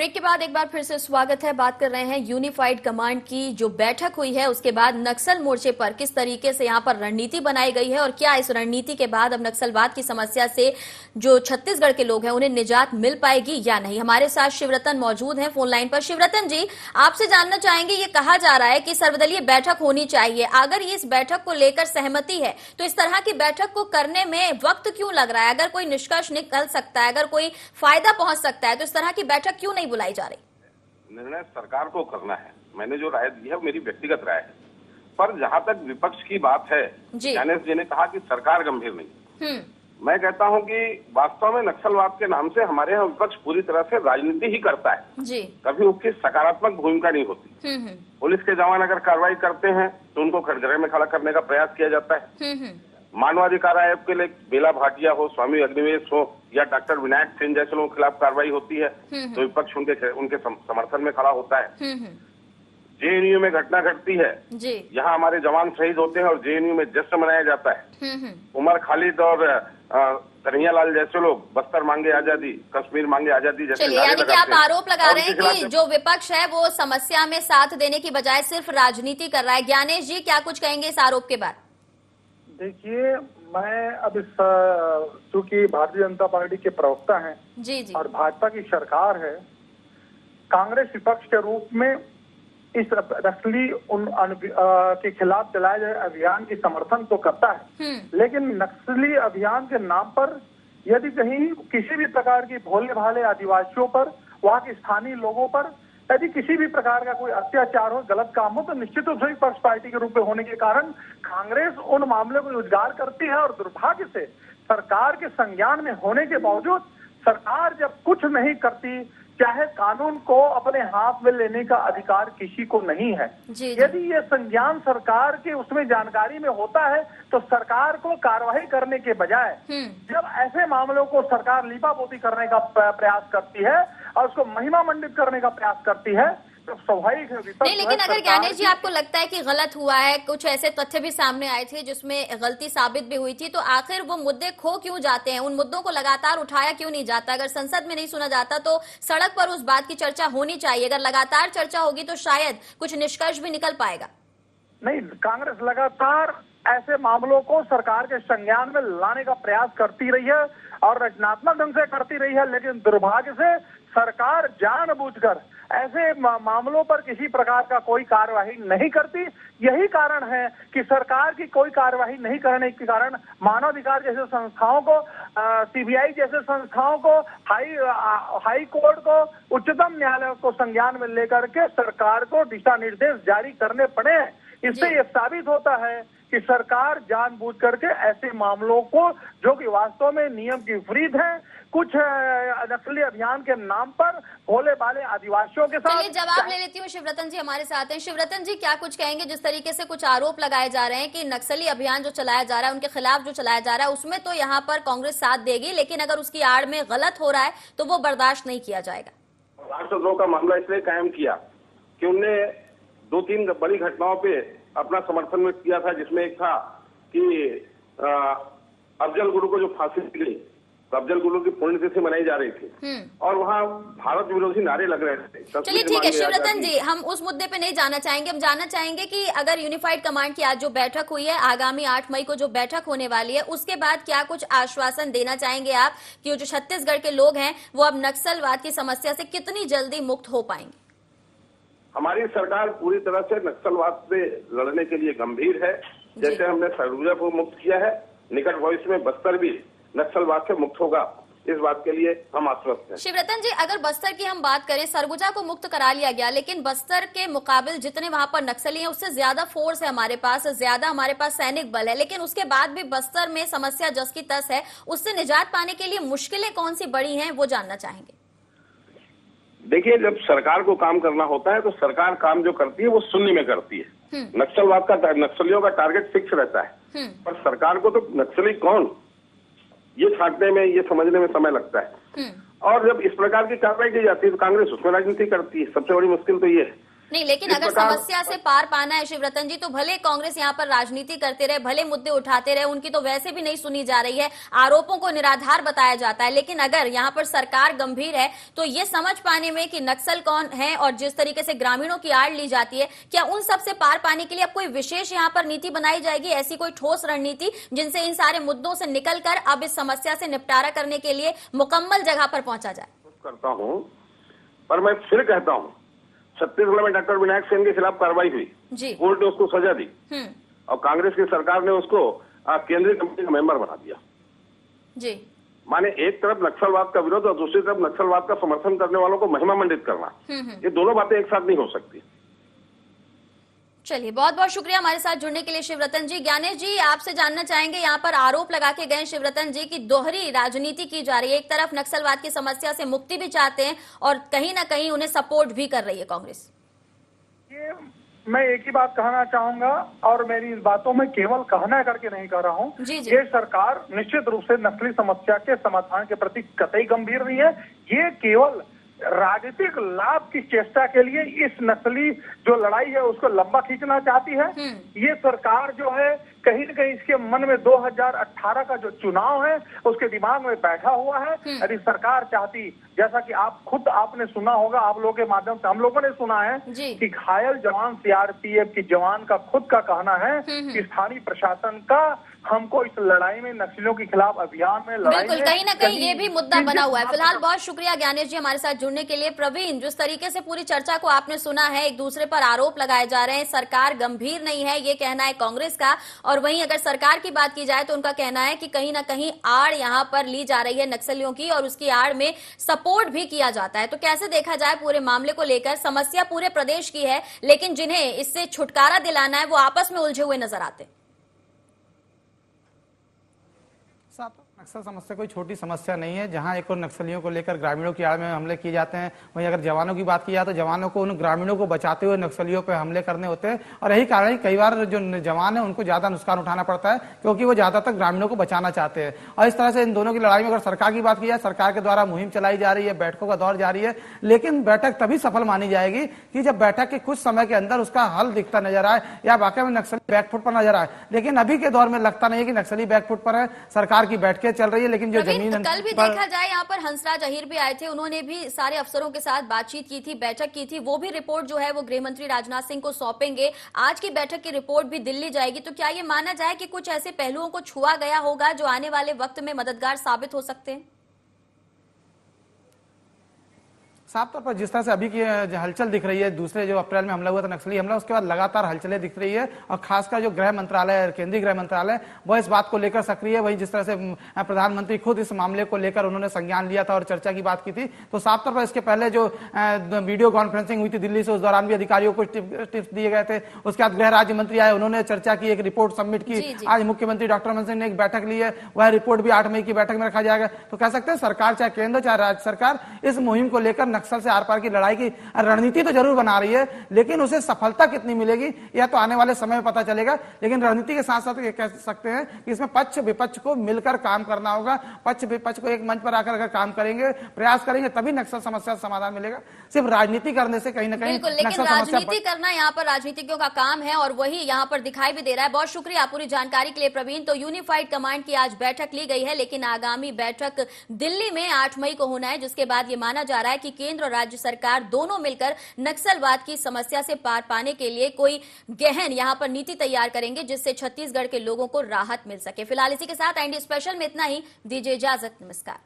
Break के बाद एक बार फिर से स्वागत है। बात कर रहे हैं यूनिफाइड कमांड की जो बैठक हुई है उसके बाद नक्सल मोर्चे पर किस तरीके से यहां पर रणनीति बनाई गई है और क्या इस रणनीति के बाद अब नक्सलवाद की समस्या से जो छत्तीसगढ़ के लोग हैं उन्हें निजात मिल पाएगी या नहीं। हमारे साथ शिवरतन मौजूद हैं फोन लाइन पर। शिवरतन जी, आपसे जानना चाहेंगे, ये कहा जा रहा है कि सर्वदलीय बैठक होनी चाहिए। अगर ये इस बैठक को लेकर सहमति है तो इस तरह की बैठक को करने में वक्त क्यों लग रहा है? अगर कोई निष्कर्ष निकल सकता है, अगर कोई फायदा पहुंच सकता है तो इस तरह की बैठक क्यों नहीं बुलाई जा रही? निर्णय सरकार को करना है। मैंने जो राय दी है वो मेरी व्यक्तिगत राय है, पर जहां तक विपक्ष की बात है, ज्ञानेश जी ने कहा कि सरकार गंभीर नहीं। मैं कहता हूं कि वास्तव में नक्सलवाद के नाम से हमारे यहाँ विपक्ष पूरी तरह से राजनीति ही करता है जी। कभी उसकी सकारात्मक भूमिका नहीं होती। पुलिस के जवान अगर कार्रवाई करते हैं तो उनको कटघरे में खड़ा करने का प्रयास किया जाता है। मानवाधिकार आयोग के लिए बेला भाटिया हो, स्वामी अग्निवेश हो या डॉक्टर विनायक सिंह जैसे लोगों के खिलाफ कार्रवाई होती है तो विपक्ष उनके समर्थन में खड़ा होता है। जेएनयू में घटना घटती है, यहाँ हमारे जवान शहीद होते हैं और जेएनयू में जश्न मनाया जाता है। उमर खालिद और कन्हैया लाल जैसे लोग बस्तर मांगे आजादी, कश्मीर मांगे आजादी जैसे यानी कि आप आरोप लगा रहे हैं कि जो विपक्ष है वो समस्या में साथ देने की बजाय सिर्फ राजनीति कर रहा है। ज्ञानेश जी, क्या कुछ कहेंगे इस आरोप के बाद? देखिए, मैं अब इस चूंकि भारतीय जनता पार्टी के प्रवक्ता हैं जी। और भाजपा की सरकार है, कांग्रेस विपक्ष के रूप में इस नक्सली के खिलाफ चलाए गए अभियान की समर्थन तो करता है, लेकिन नक्सली अभियान के नाम पर यदि कहीं किसी भी प्रकार की भोले भाले आदिवासियों पर, वहाँ के स्थानीय लोगों पर यदि किसी भी प्रकार का कोई अत्याचार हो, गलत काम हो, तो निश्चित रूप से विपक्ष पार्टी के रूप में होने के कारण कांग्रेस उन मामलों को उजागर करती है। और दुर्भाग्य से सरकार के संज्ञान में होने के बावजूद सरकार जब कुछ नहीं करती, चाहे कानून को अपने हाथ में लेने का अधिकार किसी को नहीं है। यदि ये संज्ञान सरकार के उसमें जानकारी में होता है तो सरकार को कार्रवाई करने के बजाय जब ऐसे मामलों को सरकार लीपापोती करने का प्रयास करती है और उसको महिमा मंडित करने का प्रयास करती है तो स्वाभाविक है। नहीं, लेकिन अगर ज्ञानेश जी आपको लगता है कि गलत हुआ है, कुछ ऐसे तथ्य भी सामने आए थे जिसमें गलती साबित भी हुई थी, तो आखिर वो मुद्दे खो क्यों जाते हैं? उन मुद्दों को लगातार उठाया क्यों नहीं जाता? अगर संसद में नहीं सुना जाता तो सड़क पर उस बात की चर्चा होनी चाहिए। अगर लगातार चर्चा होगी तो शायद कुछ निष्कर्ष भी निकल पाएगा। नहीं, कांग्रेस लगातार ऐसे मामलों को सरकार के संज्ञान में लाने का प्रयास करती रही है और रचनात्मक ढंग से करती रही है, लेकिन दुर्भाग्य से सरकार जानबूझकर ऐसे मामलों पर किसी प्रकार का कोई कार्यवाही नहीं करती। यही कारण है कि सरकार की कोई कार्यवाही नहीं करने के कारण मानवाधिकार जैसे संस्थाओं को, सीबीआई जैसे संस्थाओं को, हाई कोर्ट को, उच्चतम न्यायालय को संज्ञान में लेकर के सरकार को दिशा निर्देश जारी करने पड़े हैं। इससे यह साबित होता है कि सरकार जानबूझ करके ऐसे मामलों को, जो कि वास्तव में नियम के विपरीत है, कुछ नक्सली अभियान के नाम पर भोले भाले आदिवासियों के साथ। चलिए, जवाब ले लेती हूँ। शिवरतन जी हमारे साथ हैं। शिवरतन जी, क्या कुछ कहेंगे? जिस तरीके से कुछ आरोप लगाए जा रहे हैं कि नक्सली अभियान जो चलाया जा रहा है, उनके खिलाफ जो चलाया जा रहा है, उसमें तो यहाँ पर कांग्रेस साथ देगी, लेकिन अगर उसकी आड़ में गलत हो रहा है तो वो बर्दाश्त नहीं किया जाएगा। राष्ट्रद्रोह का मामला इसलिए कायम किया कि उनने 2-3 बड़ी घटनाओं पे अपना समर्थन व्यक्त किया था, जिसमें एक था कि अफजल गुरु को जो फांसी दी गई, तो अफजल गुरु की पुण्यतिथि मनाई जा रही थी और वहाँ भारत विरोधी नारे लग रहे थे। चलिए ठीक है शिवरतन जी, हम उस मुद्दे पे नहीं जाना चाहेंगे। हम जानना चाहेंगे कि अगर यूनिफाइड कमांड की आज जो बैठक हुई है, आगामी 8 मई को जो बैठक होने वाली है, उसके बाद क्या कुछ आश्वासन देना चाहेंगे आप कि जो छत्तीसगढ़ के लोग हैं वो अब नक्सलवाद की समस्या से कितनी जल्दी मुक्त हो पाएंगे? हमारी सरकार पूरी तरह से नक्सलवाद से लड़ने के लिए गंभीर है। जैसे हमने सरगुजा को मुक्त किया है, निकट भविष्य में बस्तर भी नक्सलवाद से मुक्त होगा, इस बात के लिए हम आश्वस्त हैं। शिवरतन जी, अगर बस्तर की हम बात करें, सरगुजा को मुक्त करा लिया गया, लेकिन बस्तर के मुकाबिल जितने वहां पर नक्सली हैं उससे ज्यादा फोर्स है हमारे पास, ज्यादा हमारे पास सैनिक बल है, लेकिन उसके बाद भी बस्तर में समस्या जस की तस है। उससे निजात पाने के लिए मुश्किलें कौन सी बड़ी हैं, वो जानना चाहेंगे। देखिए, जब सरकार को काम करना होता है तो सरकार काम जो करती है वो शून्य में करती है। नक्सलवाद का, नक्सलियों का टारगेट फिक्स रहता है, पर सरकार को तो नक्सली कौन ये छांटने में, ये समझने में समय लगता है। और जब इस प्रकार की कार्रवाई की जाती है तो कांग्रेस उसमें राजनीति करती है। सबसे बड़ी मुश्किल तो ये है नहीं, लेकिन अगर समस्या से पार पाना है शिवरतन जी, तो भले कांग्रेस यहाँ पर राजनीति करते रहे, भले मुद्दे उठाते रहे, उनकी तो वैसे भी नहीं सुनी जा रही है, आरोपों को निराधार बताया जाता है, लेकिन अगर यहाँ पर सरकार गंभीर है तो ये समझ पाने में कि नक्सल कौन है और जिस तरीके से ग्रामीणों की आड़ ली जाती है, क्या उन सब से पार पाने के लिए अब कोई विशेष यहाँ पर नीति बनाई जाएगी, ऐसी कोई ठोस रणनीति जिनसे इन सारे मुद्दों से निकलकर अब इस समस्या से निपटारा करने के लिए मुकम्मल जगह पर पहुंचा जाए? करता हूं, पर मैं फिर कहता हूं, छत्तीसगढ़ में डॉक्टर विनायक सेन के खिलाफ कार्रवाई हुई, कोर्ट ने उसको सजा दी और कांग्रेस की सरकार ने उसको केंद्रीय कमेटी का मेंबर बना दिया जी। माने एक तरफ नक्सलवाद का विरोध और दूसरी तरफ नक्सलवाद का समर्थन करने वालों को महिमा मंडित करना, ये दोनों बातें एक साथ नहीं हो सकती। चलिए, बहुत बहुत शुक्रिया हमारे साथ जुड़ने के लिए शिवरतन जी। ज्ञानेश जी, आपसे जानना चाहेंगे, यहाँ पर आरोप लगा के गए शिवरतन जी की दोहरी राजनीति की जा रही है, एक तरफ नक्सलवाद की समस्या से मुक्ति भी चाहते हैं और कहीं ना कहीं उन्हें सपोर्ट भी कर रही है कांग्रेस। ये मैं एक ही बात कहना चाहूंगा और मेरी इस बातों में केवल कहना करके नहीं कह रहा हूँ, ये सरकार निश्चित रूप से नस्ली समस्या के समाधान के प्रति कतई गंभीर नहीं है। ये केवल राजनीतिक लाभ की चेष्टा के लिए इस नस्ली जो लड़ाई है उसको लंबा खींचना चाहती है। ये सरकार जो है कहीं न कहीं इसके मन में 2018 का जो चुनाव है उसके दिमाग में बैठा हुआ है। यदि सरकार चाहती, जैसा कि आपने सुना होगा, आप लोगों के माध्यम से हम लोगों ने सुना है कि घायल जवान सीआरपीएफ की जवान का खुद का कहना है कि स्थानीय प्रशासन का हमको इस लड़ाई में नक्सलियों के खिलाफ अभियान में लड़ाई बिल्कुल कहीं ना कहीं ये भी मुद्दा बना हुआ है। फिलहाल बहुत शुक्रिया ज्ञानेश जी हमारे साथ जुड़ने के लिए। प्रवीण, जिस तरीके से पूरी चर्चा को आपने सुना है, एक दूसरे पर आरोप लगाए जा रहे हैं, सरकार गंभीर नहीं है ये कहना है कांग्रेस का, और वहीं अगर सरकार की बात की जाए तो उनका कहना है कि कहीं ना कहीं आड़ यहाँ पर ली जा रही है नक्सलियों की और उसकी आड़ में सपोर्ट भी किया जाता है। तो कैसे देखा जाए पूरे मामले को लेकर? समस्या पूरे प्रदेश की है, लेकिन जिन्हें इससे छुटकारा दिलाना है वो आपस में उलझे हुए नजर आते हैं। नक्सल समस्या कोई छोटी समस्या नहीं है। जहां एक और नक्सलियों को लेकर ग्रामीणों की आड़ में हमले किए जाते हैं, वहीं अगर जवानों की बात की जाए तो जवानों को उन ग्रामीणों को बचाते हुए नक्सलियों पर हमले करने होते हैं। और यही कारण है कई बार जो जवान है उनको ज्यादा नुकसान उठाना पड़ता है, क्योंकि वो ज्यादातर ग्रामीणों को बचाना चाहते हैं। और इस तरह से इन दोनों की लड़ाई में अगर सरकार की बात की जाए, सरकार के द्वारा मुहिम चलाई जा रही है, बैठकों का दौर जारी है, लेकिन बैठक तभी सफल मानी जाएगी कि जब बैठक के कुछ समय के अंदर उसका हल दिखता नजर आए या वाकई में नक्सली बैकफुट पर नजर आए। लेकिन अभी के दौर में लगता नहीं है कि नक्सली बैकफुट पर है, सरकार की बैठकें चल रही है, लेकिन जो कल भी देखा जाए यहाँ पर हंसराज अहीर भी आए थे, उन्होंने भी सारे अफसरों के साथ बातचीत की थी, बैठक की थी। वो भी रिपोर्ट जो है वो गृह मंत्री राजनाथ सिंह को सौंपेंगे। आज की बैठक की रिपोर्ट भी दिल्ली जाएगी। तो क्या ये माना जाए कि कुछ ऐसे पहलुओं को छुआ गया होगा जो आने वाले वक्त में मददगार साबित हो सकते हैं? साफ तौर पर जिस तरह से अभी की हलचल दिख रही है, दूसरे जो अप्रैल में हमला हुआ था नक्सली हमला, उसके बाद लगातार हलचलें दिख रही है और खासकर जो गृह मंत्रालय, केंद्रीय गृह मंत्रालय, वह इस बात को लेकर सक्रिय है। वहीं जिस तरह से प्रधानमंत्री खुद इस मामले को लेकर उन्होंने संज्ञान लिया था और चर्चा की बात की थी, तो साफ तौर पर इसके पहले जो वीडियो कॉन्फ्रेंसिंग हुई थी दिल्ली से, उस दौरान भी अधिकारियों को टिप्स दिए गए थे। उसके बाद गृह राज्य मंत्री आए, उन्होंने चर्चा की, एक रिपोर्ट सबमिट की। आज मुख्यमंत्री डॉक्टर रमन सिंह ने एक बैठक ली है, वह रिपोर्ट भी 8 मई की बैठक में रखा जाएगा। तो कह सकते हैं सरकार, चाहे केंद्र चाहे राज्य सरकार, इस मुहिम को लेकर नक्सल से आर पार की लड़ाई की रणनीति तो जरूर बना रही है, लेकिन उसे सफलता कितनी मिलेगी यह तो आने वाले समय में पता चलेगा। लेकिन रणनीति के साथ साथ ये कह सकते हैं कि इसमें पक्ष विपक्ष को मिलकर काम करना होगा। पक्ष विपक्ष को एक मंच पर आकर अगर काम करेंगे, प्रयास करेंगे, तभी नक्सल समस्या का समाधान मिलेगा। सिर्फ राजनीति करने से कहीं ना कहीं लेकिन राजनीति करना यहाँ पर राजनीतिज्ञों का काम है और वही यहाँ पर दिखाई भी दे रहा है। बहुत शुक्रिया पूरी जानकारी के लिए प्रवीण। तो यूनिफाइड कमांड की आज बैठक ली गई है, लेकिन आगामी बैठक दिल्ली में 8 मई को होना है, जिसके बाद ये माना जा रहा है कि केंद्र और राज्य सरकार दोनों मिलकर नक्सलवाद की समस्या से पार पाने के लिए कोई गहन यहां पर नीति तैयार करेंगे, जिससे छत्तीसगढ़ के लोगों को राहत मिल सके। फिलहाल इसी के साथ एनडी स्पेशल में इतना ही। दीजिए इजाजत, नमस्कार।